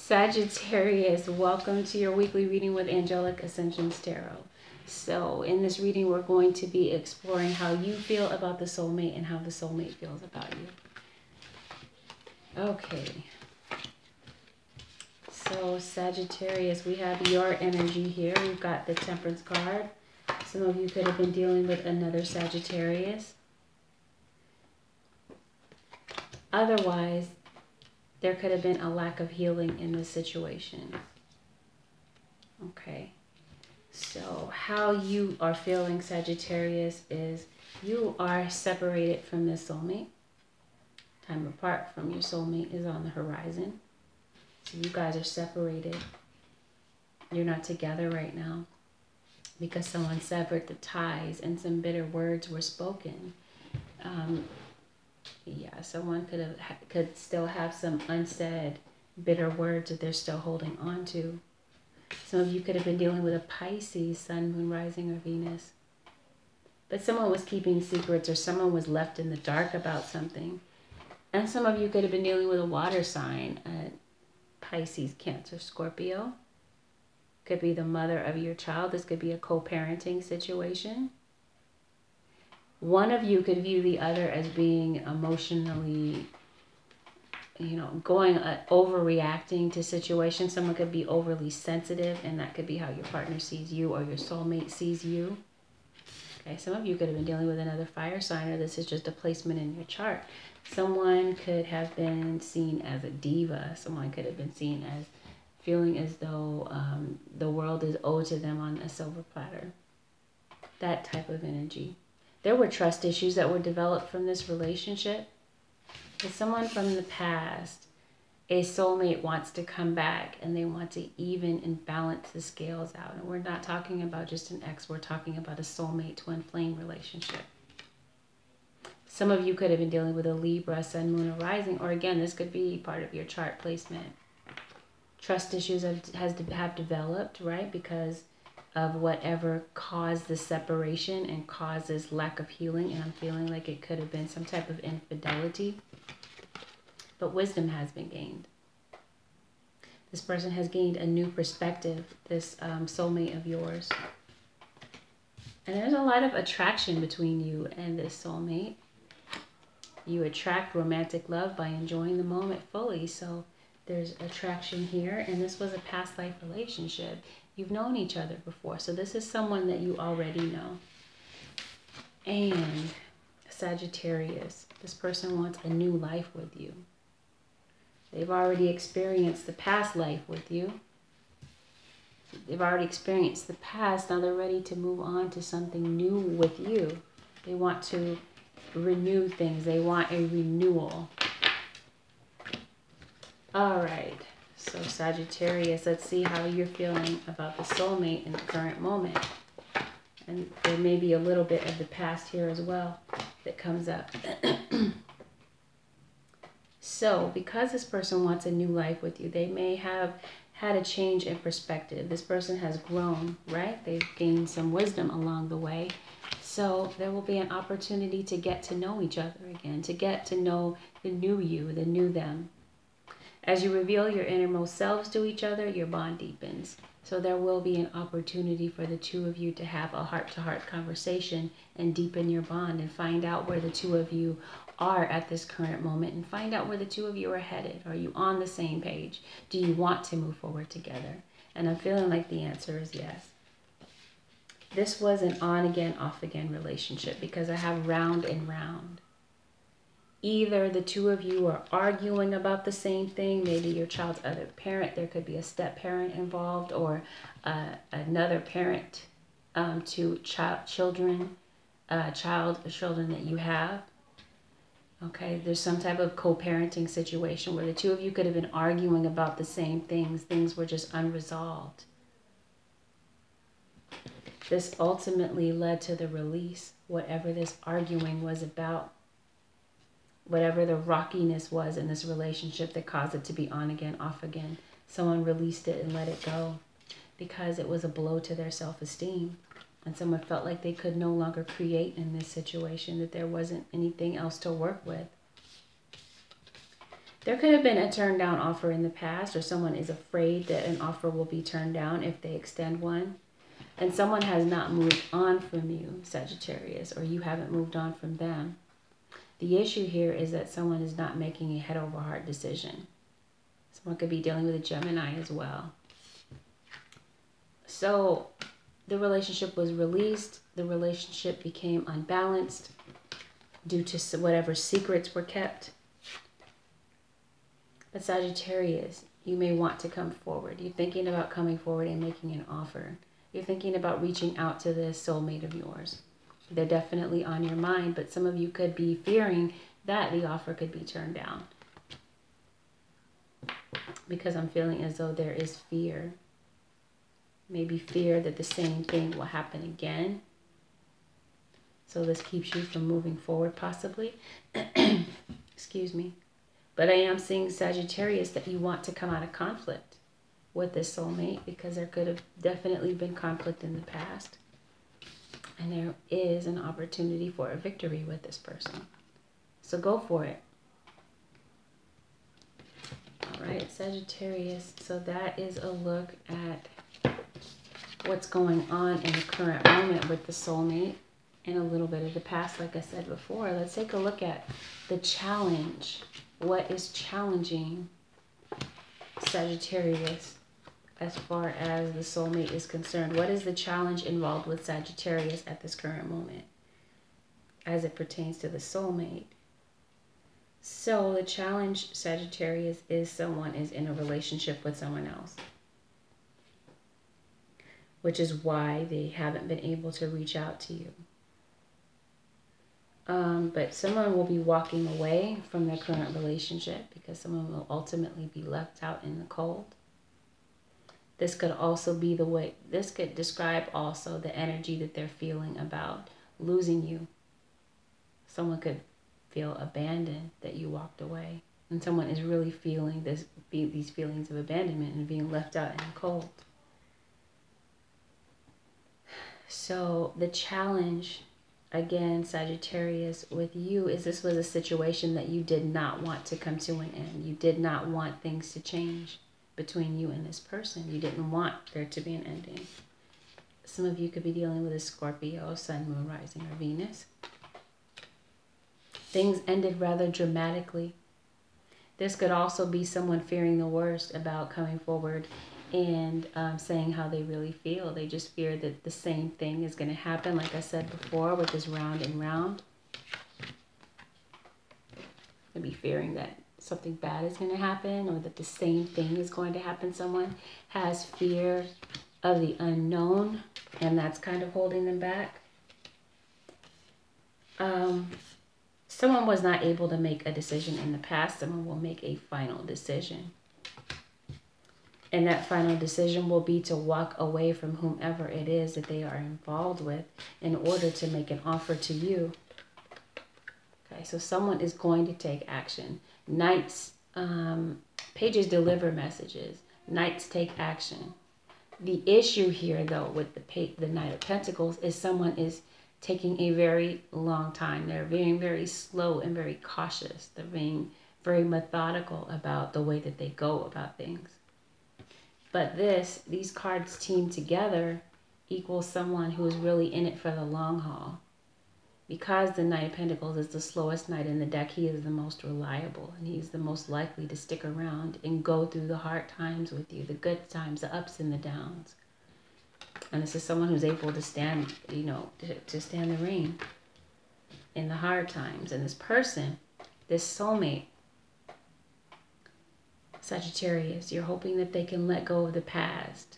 Sagittarius, welcome to your weekly reading with Angelic Ascensions Tarot. So in this reading, we're going to be exploring how you feel about the soulmate and how the soulmate feels about you. Okay. So Sagittarius, we have your energy here. We've got the Temperance card. Some of you could have been dealing with another Sagittarius. Otherwise, there could have been a lack of healing in this situation. Okay. So how you are feeling, Sagittarius, is you are separated from this soulmate. Time apart from your soulmate is on the horizon. So you guys are separated. You're not together right now because someone severed the ties and some bitter words were spoken. Yeah, someone could still have some unsaid bitter words that they're still holding on to. Some of you could have been dealing with a Pisces, Sun, Moon, Rising, or Venus. But someone was keeping secrets or someone was left in the dark about something. And some of you could have been dealing with a water sign, Pisces, Cancer, Scorpio. Could be the mother of your child. This could be a co-parenting situation. One of you could view the other as being emotionally, overreacting to situations. Someone could be overly sensitive, and that could be how your partner sees you or your soulmate sees you. Okay, some of you could have been dealing with another fire sign, or this is just a placement in your chart. Someone could have been seen as a diva. Someone could have been seen as feeling as though the world is owed to them on a silver platter. That type of energy. There were trust issues that were developed from this relationship. With someone from the past, a soulmate wants to come back and they want to even and balance the scales out. And we're not talking about just an ex, we're talking about a soulmate twin flame relationship. Some of you could have been dealing with a Libra, Sun, Moon, or Rising, or again, this could be part of your chart placement. Trust issues have developed, right? Because of whatever caused the separation and causes lack of healing. And I'm feeling like it could have been some type of infidelity. But wisdom has been gained. This person has gained a new perspective, this soulmate of yours. And there's a lot of attraction between you and this soulmate. You attract romantic love by enjoying the moment fully. So there's attraction here. And this was a past life relationship. You've known each other before. So this is someone that you already know. And Sagittarius, this person wants a new life with you. They've already experienced the past life with you. They've already experienced the past. Now they're ready to move on to something new with you. They want to renew things. They want a renewal. All right. So Sagittarius, let's see how you're feeling about the soulmate in the current moment. And there may be a little bit of the past here as well that comes up. So because this person wants a new life with you, they may have had a change in perspective. This person has grown, right? They've gained some wisdom along the way. So there will be an opportunity to get to know each other again, to get to know the new you, the new them. As you reveal your innermost selves to each other, your bond deepens. So there will be an opportunity for the two of you to have a heart-to-heart conversation and deepen your bond and find out where the two of you are at this current moment and find out where the two of you are headed. Are you on the same page? Do you want to move forward together? And I'm feeling like the answer is yes. This was an on-again, off-again relationship because I have round and round. Either the two of you are arguing about the same thing, maybe your child's other parent, there could be a step parent involved, or another parent to children that you have. Okay, there's some type of co-parenting situation where the two of you could have been arguing about the same things. Things were just unresolved. This ultimately led to the release, whatever this arguing was about. Whatever the rockiness was in this relationship that caused it to be on again, off again. Someone released it and let it go because it was a blow to their self-esteem. And someone felt like they could no longer create in this situation, that there wasn't anything else to work with. There could have been a turned down offer in the past, or someone is afraid that an offer will be turned down if they extend one. And someone has not moved on from you, Sagittarius, or you haven't moved on from them. The issue here is that someone is not making a head over heart decision. Someone could be dealing with a Gemini as well. So the relationship was released. The relationship became unbalanced due to whatever secrets were kept. But Sagittarius, you may want to come forward. You're thinking about coming forward and making an offer. You're thinking about reaching out to this soulmate of yours. They're definitely on your mind, but some of you could be fearing that the offer could be turned down. Because I'm feeling as though there is fear. Maybe fear that the same thing will happen again. So this keeps you from moving forward possibly. Excuse me. But I am seeing, Sagittarius, that you want to come out of conflict with this soulmate, because there could have definitely been conflict in the past. And there is an opportunity for a victory with this person. So go for it. All right, Sagittarius. So that is a look at what's going on in the current moment with the soulmate and a little bit of the past, like I said before. Let's take a look at the challenge. What is challenging Sagittarius as far as the soulmate is concerned? What is the challenge involved with Sagittarius at this current moment as it pertains to the soulmate? So the challenge, Sagittarius, is someone is in a relationship with someone else, which is why they haven't been able to reach out to you. But someone will be walking away from their current relationship because someone will ultimately be left out in the cold. This could also be the way, this could describe also the energy that they're feeling about losing you. Someone could feel abandoned that you walked away. And someone is really feeling these feelings of abandonment and being left out in the cold. So the challenge, again, Sagittarius, with you is this was a situation that you did not want to come to an end. You did not want things to change between you and this person. You didn't want there to be an ending. Some of you could be dealing with a Scorpio, Sun, Moon, Rising, or Venus. Things ended rather dramatically. This could also be someone fearing the worst about coming forward and saying how they really feel. They just fear that the same thing is going to happen, like I said before, with this round and round. They'll be fearing that something bad is going to happen, or that the same thing is going to happen. Someone has fear of the unknown, and that's kind of holding them back. Someone was not able to make a decision in the past. Someone will make a final decision. And that final decision will be to walk away from whomever it is that they are involved with in order to make an offer to you. Okay, so someone is going to take action. Knights, pages deliver messages. Knights take action. The issue here, though, with the Knight of Pentacles is someone is taking a very long time. They're being very slow and very cautious. They're being very methodical about the way that they go about things. But these cards team together equals someone who is really in it for the long haul. Because the Knight of Pentacles is the slowest knight in the deck, he is the most reliable, and he's the most likely to stick around and go through the hard times with you, the good times, the ups and the downs. And this is someone who's able to stand, to stand the rain in the hard times. And this person, this soulmate, Sagittarius, you're hoping that they can let go of the past.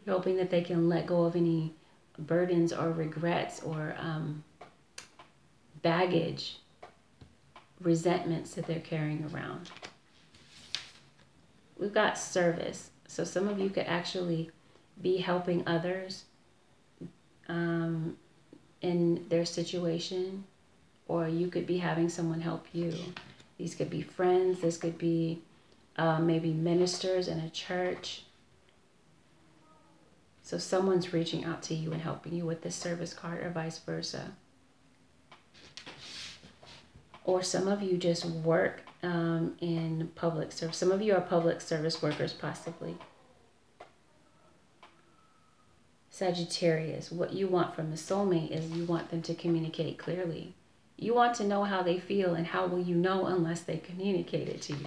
You're hoping that they can let go of any burdens or regrets or baggage, resentments that they're carrying around. We've got service. So some of you could actually be helping others in their situation, or you could be having someone help you. These could be friends. This could be maybe ministers in a church. So someone's reaching out to you and helping you with this service card, or vice versa. Or some of you just work in public service. Some of you are public service workers, possibly. Sagittarius, what you want from the soulmate is you want them to communicate clearly. You want to know how they feel, and how will you know unless they communicate it to you?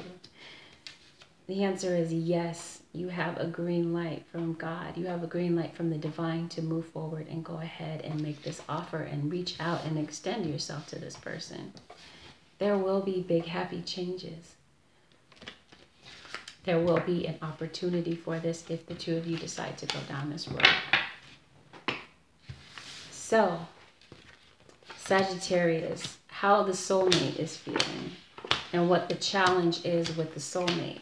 The answer is yes. You have a green light from God. You have a green light from the divine to move forward and go ahead and make this offer and reach out and extend yourself to this person. There will be big, happy changes. There will be an opportunity for this if the two of you decide to go down this road. So, Sagittarius, how the soulmate is feeling and what the challenge is with the soulmate.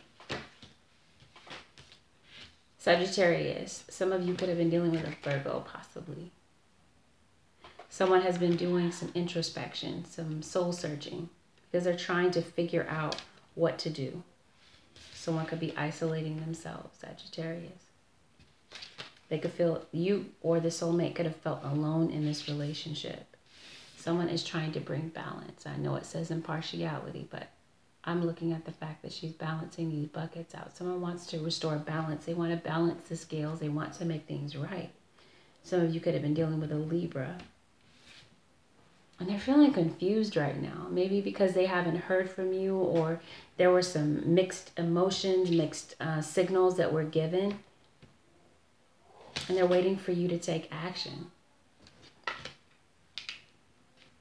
Sagittarius, some of you could have been dealing with a Virgo, possibly. Someone has been doing some introspection, some soul searching, because they're trying to figure out what to do. Someone could be isolating themselves, Sagittarius. They could feel, you or the soulmate could have felt alone in this relationship. Someone is trying to bring balance. I know it says impartiality, but I'm looking at the fact that she's balancing these buckets out. Someone wants to restore balance. They want to balance the scales. They want to make things right. Some of you could have been dealing with a Libra. And they're feeling confused right now. Maybe because they haven't heard from you, or there were some mixed emotions, mixed signals that were given. And they're waiting for you to take action.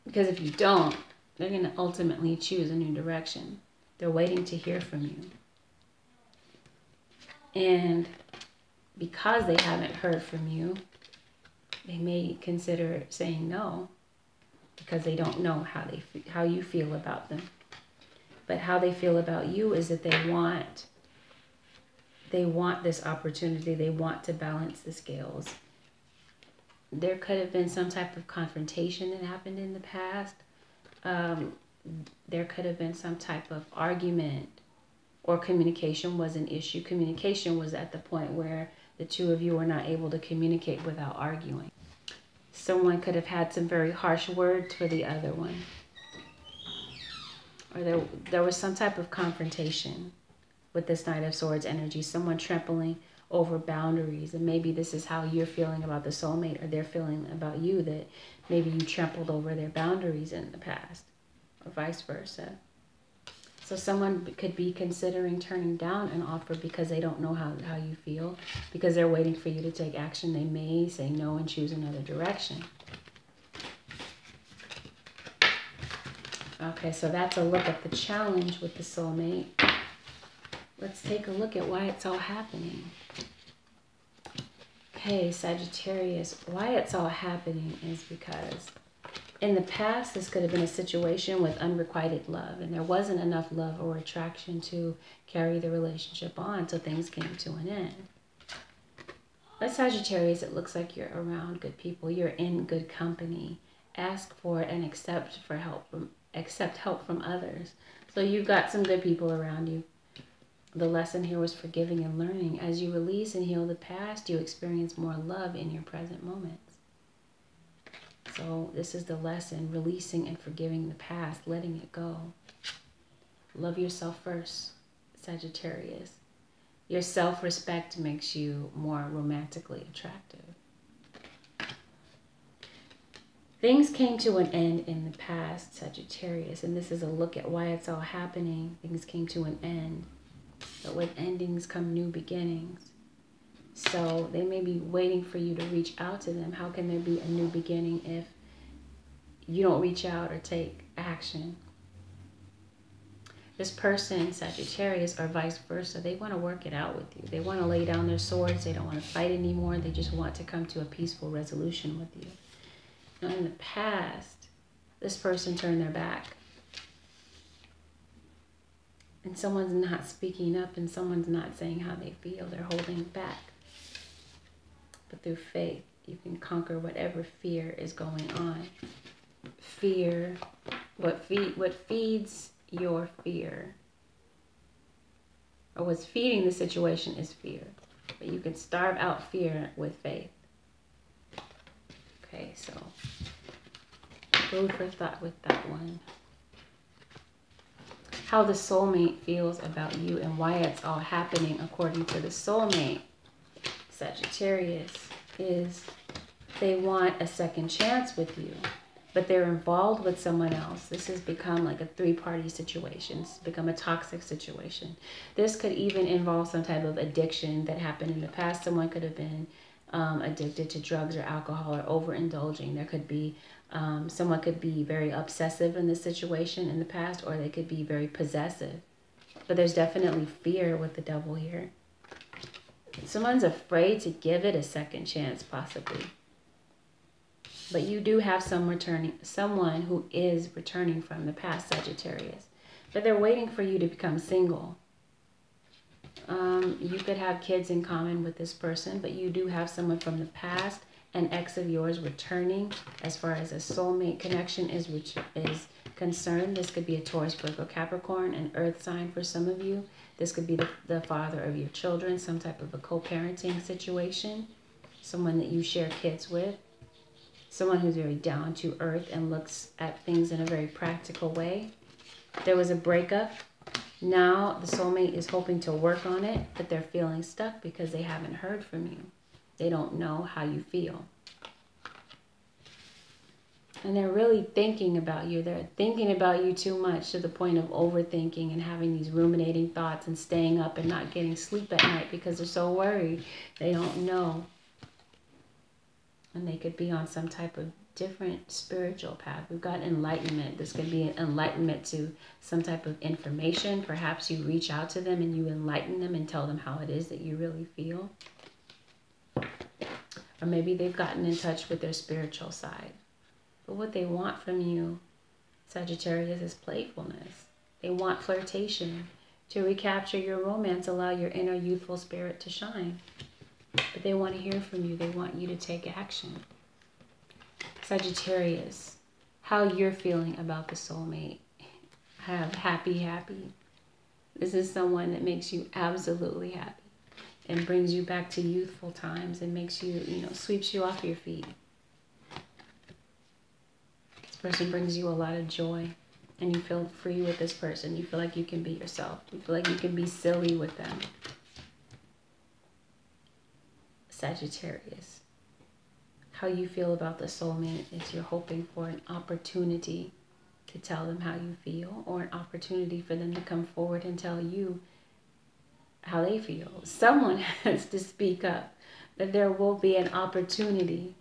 Because if you don't, they're going to ultimately choose a new direction. They're waiting to hear from you. And because they haven't heard from you, they may consider saying no, because they don't know how you feel about them. But how they feel about you is that they want this opportunity. They want to balance the scales. There could have been some type of confrontation that happened in the past. There could have been some type of argument, or communication was an issue. Communication was at the point where the two of you were not able to communicate without arguing. Someone could have had some very harsh words for the other one. Or there was some type of confrontation with this Knight of Swords energy. Someone trampling over boundaries. And maybe this is how you're feeling about the soulmate, or they're feeling about you, that maybe you trampled over their boundaries in the past, or vice versa. So someone could be considering turning down an offer because they don't know how you feel, because they're waiting for you to take action. They may say no and choose another direction. Okay, so that's a look at the challenge with the soulmate. Let's take a look at why it's all happening. Okay, Sagittarius, why it's all happening is because in the past, this could have been a situation with unrequited love, and there wasn't enough love or attraction to carry the relationship on, so things came to an end. But Sagittarius, it looks like you're around good people. You're in good company. Ask for and accept help from others. So you've got some good people around you. The lesson here was forgiving and learning. As you release and heal the past, you experience more love in your present moments. So this is the lesson, releasing and forgiving the past, letting it go. Love yourself first, Sagittarius. Your self-respect makes you more romantically attractive. Things came to an end in the past, Sagittarius, and this is a look at why it's all happening. Things came to an end, but with endings come new beginnings. So they may be waiting for you to reach out to them. How can there be a new beginning if you don't reach out or take action? This person, Sagittarius, or vice versa, they want to work it out with you. They want to lay down their swords. They don't want to fight anymore. They just want to come to a peaceful resolution with you. Now, in the past, this person turned their back. And someone's not speaking up, and someone's not saying how they feel. They're holding back. But through faith, you can conquer whatever fear is going on. Fear, what feeds your fear, or what's feeding the situation is fear. But you can starve out fear with faith. Okay, so food for thought with that one. how the soulmate feels about you and why it's all happening according to the soulmate, Sagittarius, is they want a second chance with you, but they're involved with someone else. This has become like a three-party situation. It's become a toxic situation. This could even involve some type of addiction that happened in the past. Someone could have been addicted to drugs or alcohol or overindulging. There could be someone could be very obsessive in this situation in the past, or they could be very possessive. But there's definitely fear with the Devil here. Someone's afraid to give it a second chance, possibly. But you do have someone who is returning from the past, Sagittarius. But they're waiting for you to become single. You could have kids in common with this person, but you do have someone from the past, an ex of yours, returning. As far as a soulmate connection is concerned, this could be a Taurus, Virgo, Capricorn, an earth sign for some of you. This could be the father of your children, some type of a co-parenting situation, someone that you share kids with, someone who's very down to earth and looks at things in a very practical way. There was a breakup. Now the soulmate is hoping to work on it, but they're feeling stuck because they haven't heard from you. They don't know how you feel. And they're really thinking about you. They're thinking about you too much, to the point of overthinking and having these ruminating thoughts and staying up and not getting sleep at night because they're so worried. They don't know. And they could be on some type of different spiritual path. We've got enlightenment. This could be an enlightenment to some type of information. Perhaps you reach out to them and you enlighten them and tell them how it is that you really feel. Or maybe they've gotten in touch with their spiritual side. But what they want from you, Sagittarius, is playfulness. They want flirtation. To recapture your romance, allow your inner youthful spirit to shine. But they want to hear from you. They want you to take action. Sagittarius, how you're feeling about the soulmate. Have happy. This is someone that makes you absolutely happy and brings you back to youthful times and makes you, sweeps you off your feet. This person brings you a lot of joy and you feel free with this person. You feel like you can be yourself. You feel like you can be silly with them. Sagittarius, how you feel about the soulmate is you're hoping for an opportunity to tell them how you feel, or an opportunity for them to come forward and tell you how they feel. Someone has to speak up, but there will be an opportunity.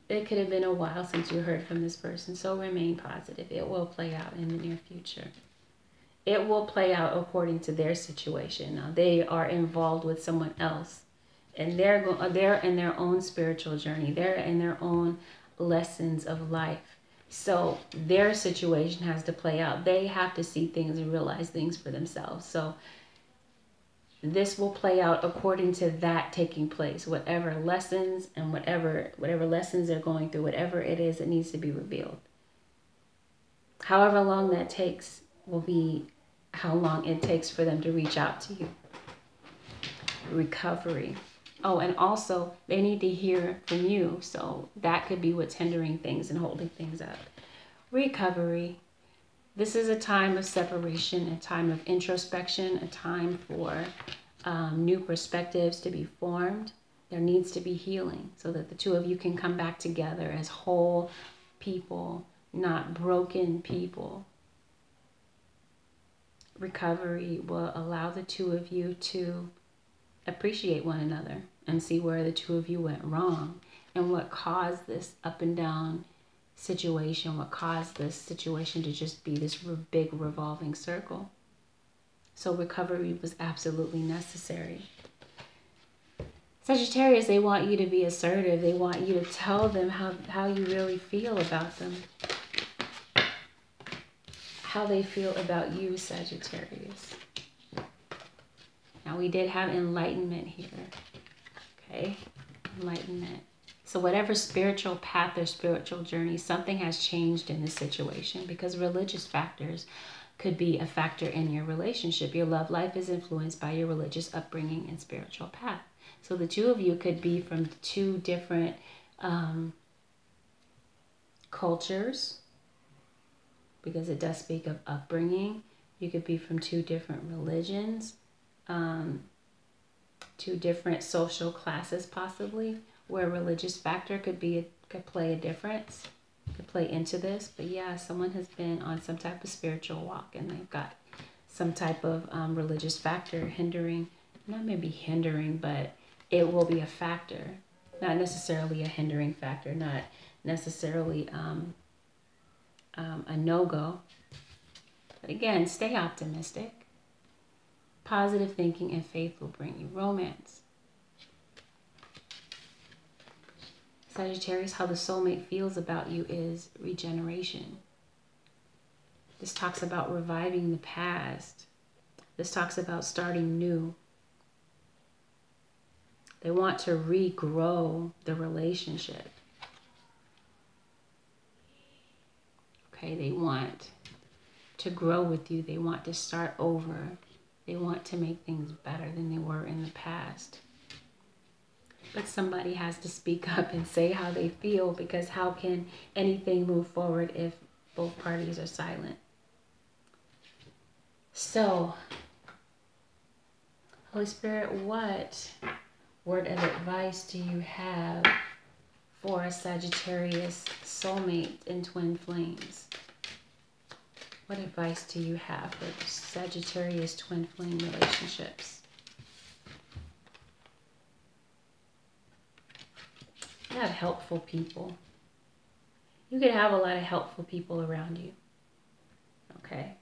It could have been a while since you heard from this person, so remain positive. It will play out in the near future. It will play out according to their situation. Now, they are involved with someone else, and they're in their own spiritual journey. They're in their own lessons of life. So their situation has to play out. They have to see things and realize things for themselves. So this will play out according to that taking place. Whatever lessons and whatever lessons they're going through, whatever it is that needs to be revealed. However long that takes will be how long it takes for them to reach out to you. Recovery. Oh, and also they need to hear from you. So that could be what's hindering things and holding things up. Recovery. This is a time of separation, a time of introspection, a time for new perspectives to be formed. There needs to be healing so that the two of you can come back together as whole people, not broken people. Recovery will allow the two of you to appreciate one another and see where the two of you went wrong and what caused this up and down situation, what caused this situation to just be this big revolving circle. So recovery was absolutely necessary. Sagittarius, they want you to be assertive. They want you to tell them how you really feel about them. How they feel about you, Sagittarius. Now we did have enlightenment here. Okay, enlightenment. So whatever spiritual path or spiritual journey, something has changed in this situation, because religious factors could be a factor in your relationship. Your love life is influenced by your religious upbringing and spiritual path. So the two of you could be from two different cultures, because it does speak of upbringing. You could be from two different religions, two different social classes possibly, where religious factor could play a difference, could play into this. But yeah, someone has been on some type of spiritual walk and they've got some type of religious factor hindering, not maybe hindering, but it will be a factor, not necessarily a hindering factor, not necessarily a no-go. But again, stay optimistic. Positive thinking and faith will bring you romance. Sagittarius, how the soulmate feels about you is regeneration. This talks about reviving the past. This talks about starting new. They want to regrow the relationship. Okay, they want to grow with you. They want to start over. They want to make things better than they were in the past. But somebody has to speak up and say how they feel, because how can anything move forward if both parties are silent? So, Holy Spirit, what word of advice do you have for a Sagittarius soulmate in twin flames? What advice do you have for Sagittarius twin flame relationships? You have helpful people. You could have a lot of helpful people around you. Okay?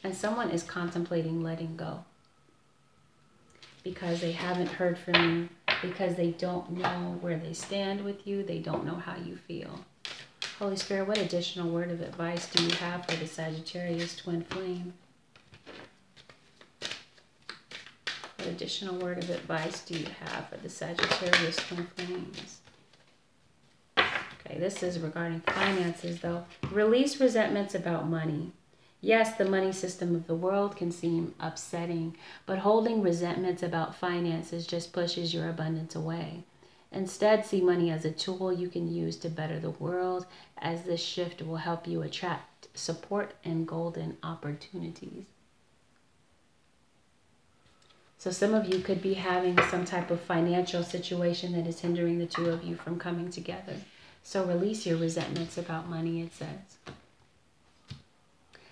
And someone is contemplating letting go because they haven't heard from you, because they don't know where they stand with you, they don't know how you feel. Holy Spirit, what additional word of advice do you have for the Sagittarius twin flame? What additional word of advice do you have for the Sagittarius twin flames? Okay, this is regarding finances though. Release resentments about money. Yes, the money system of the world can seem upsetting, but holding resentments about finances just pushes your abundance away. Instead, see money as a tool you can use to better the world, as this shift will help you attract support and golden opportunities. So some of you could be having some type of financial situation that is hindering the two of you from coming together. So release your resentments about money, it says.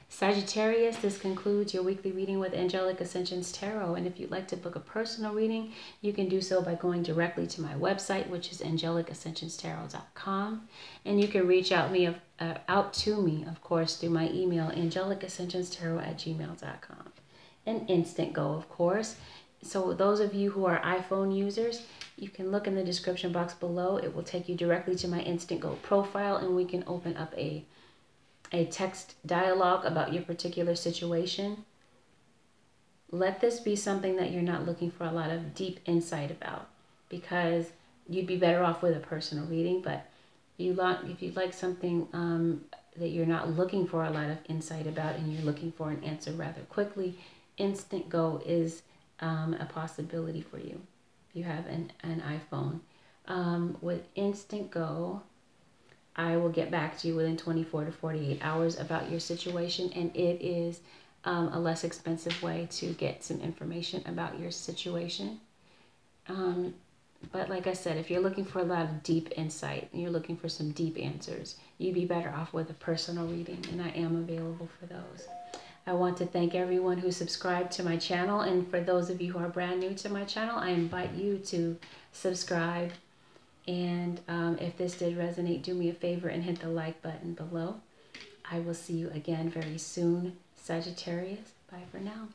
Sagittarius, this concludes your weekly reading with Angelic Ascensions Tarot. And if you'd like to book a personal reading, you can do so by going directly to my website, which is angelicascensionstarot.com. And you can reach out to me, of course, through my email, angelicascensionstarot@gmail.com. And Instant Go, of course. So those of you who are iPhone users, you can look in the description box below. It will take you directly to my Instant Go profile, and we can open up a text dialogue about your particular situation. Let this be something that you're not looking for a lot of deep insight about, because you'd be better off with a personal reading. But if you'd like something that you're not looking for a lot of insight about and you're looking for an answer rather quickly, Instant Go is a possibility for you. You have an iPhone. With Instant Go, I will get back to you within 24 to 48 hours about your situation, and it is a less expensive way to get some information about your situation. But like I said, if you're looking for a lot of deep insight and you're looking for some deep answers, you'd be better off with a personal reading, and I am available for those. I want to thank everyone who subscribed to my channel, and for those of you who are brand new to my channel, I invite you to subscribe. And if this did resonate, do me a favor and hit the like button below. I will see you again very soon, Sagittarius. Bye for now.